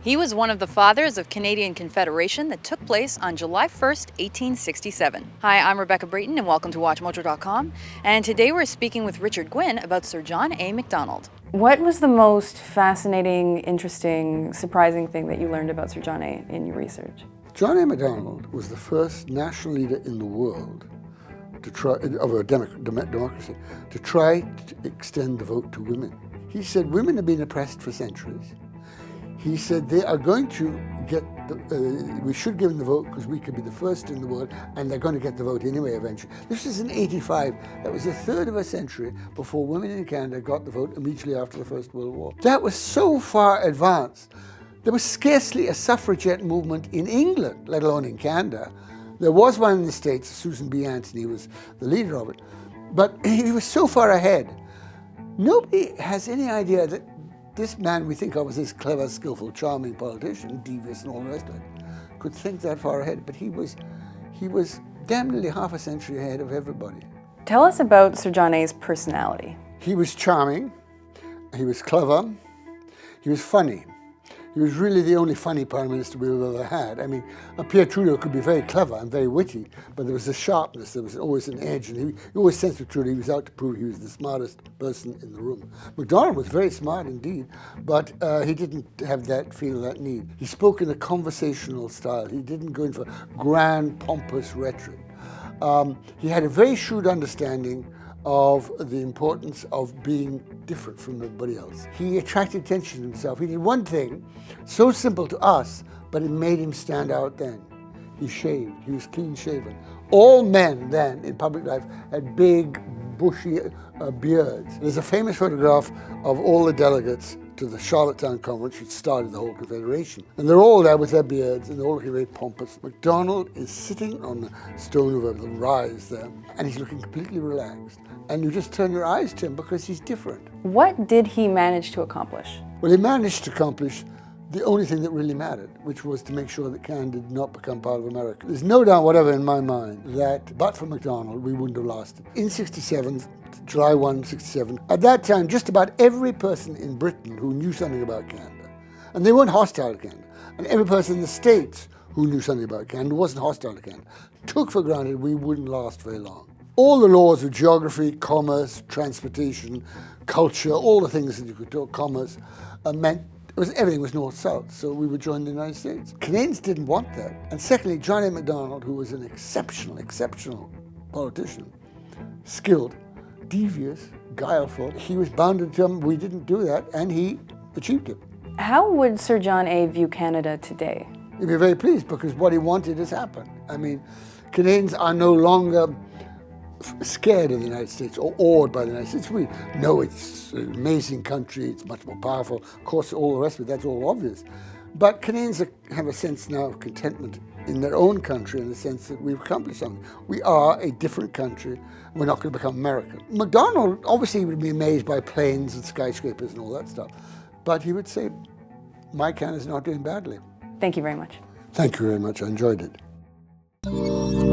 He was one of the fathers of Canadian Confederation that took place on July 1st, 1867. Hi, I'm Rebecca Brayton and welcome to WatchMojo.com. And today we're speaking with Richard Gwynn about Sir John A. Macdonald. What was the most fascinating, interesting, surprising thing that you learned about Sir John A. in your research? John A. Macdonald was the first national leader in the world to try, of a democracy, to try to extend the vote to women. He said women have been oppressed for centuries. He said they are going to get, we should give them the vote because we could be the first in the world, and they're going to get the vote anyway eventually. This was in '85. That was a third of a century before women in Canada got the vote immediately after the First World War. That was so far advanced. There was scarcely a suffragette movement in England, let alone in Canada. There was one in the States. Susan B. Anthony was the leader of it. But he was so far ahead. Nobody has any idea that this man we think of as this clever, skillful, charming politician, devious and all the rest of it, could think that far ahead. But he was damn nearly half a century ahead of everybody. Tell us about Sir John A.'s personality. He was charming, he was clever, he was funny. He was really the only funny Prime Minister we've ever had. I mean, Pierre Trudeau could be very clever and very witty, but there was a sharpness, there was always an edge, and he always sensed with Trudeau he was out to prove he was the smartest person in the room. Macdonald was very smart indeed, but he didn't have that need. He spoke in a conversational style. He didn't go in for grand, pompous rhetoric. He had a very shrewd understanding of the importance of being different from everybody else. He attracted attention to himself. He did one thing, so simple to us, but it made him stand out then. He shaved, he was clean shaven. All men then in public life had big, bushy beards. There's a famous photograph of all the delegates to the Charlottetown Conference, which started the whole Confederation. And they're all there with their beards, and they're all looking very pompous. Macdonald is sitting on the stone of a little rise there, and he's looking completely relaxed. And you just turn your eyes to him because he's different. What did he manage to accomplish? Well, he managed to accomplish the only thing that really mattered, which was to make sure that Canada did not become part of America. There's no doubt whatever in my mind that, but for Macdonald, we wouldn't have lasted. In '67, July 1, '67, at that time, just about every person in Britain who knew something about Canada, and they weren't hostile to Canada, and every person in the States who knew something about Canada, wasn't hostile to Canada, took for granted we wouldn't last very long. All the laws of geography, commerce, transportation, culture, all the things that you could talk, commerce, meant everything was north-south, so we would join the United States. Canadians didn't want that. And secondly, John A. Macdonald, who was an exceptional politician, skilled, devious, guileful, he was bound to tell them we didn't do that, and he achieved it. How would Sir John A. view Canada today? He'd be very pleased because what he wanted has happened. I mean, Canadians are no longer scared of the United States or awed by the United States. We know it's an amazing country, it's much more powerful. Of course, all the rest of it, that's all obvious. But Canadians have a sense now of contentment in their own country in the sense that we've accomplished something. We are a different country. We're not going to become American. Macdonald obviously would be amazed by planes and skyscrapers and all that stuff. But he would say, my Canada's not doing badly. Thank you very much. Thank you very much. I enjoyed it.